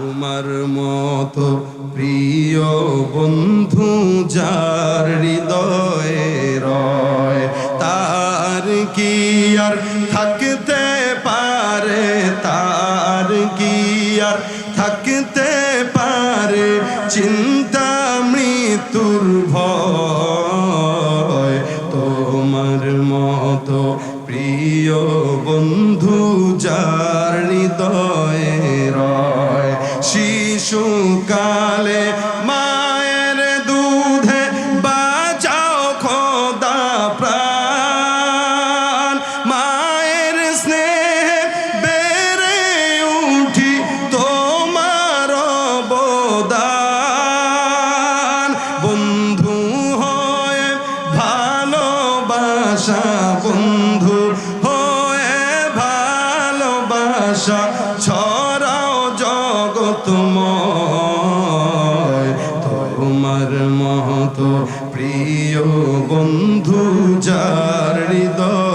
তোমার মতো প্রিয় বন্ধু যার হৃদয়ে রয় তার কি আর থাকতে পারে, তার কি আর থাকতে পারে চিন্তা মৃত্যুর ভয়। তোমার মতো প্রিয় বন্ধু যার হৃদয়ে রয়। শিশুকালে মায়ের দুধে বাঁচাও খোদা প্রাণ, মায়ের স্নেহে বেড়ে উঠি তোমার অবদান। বন্ধু হয়ে ভালোবাসা, বন্ধু হয়ে ভালোবাসা ছড়াও জগতময়। তোমার মতো প্রিয় বন্ধু যার হৃদয়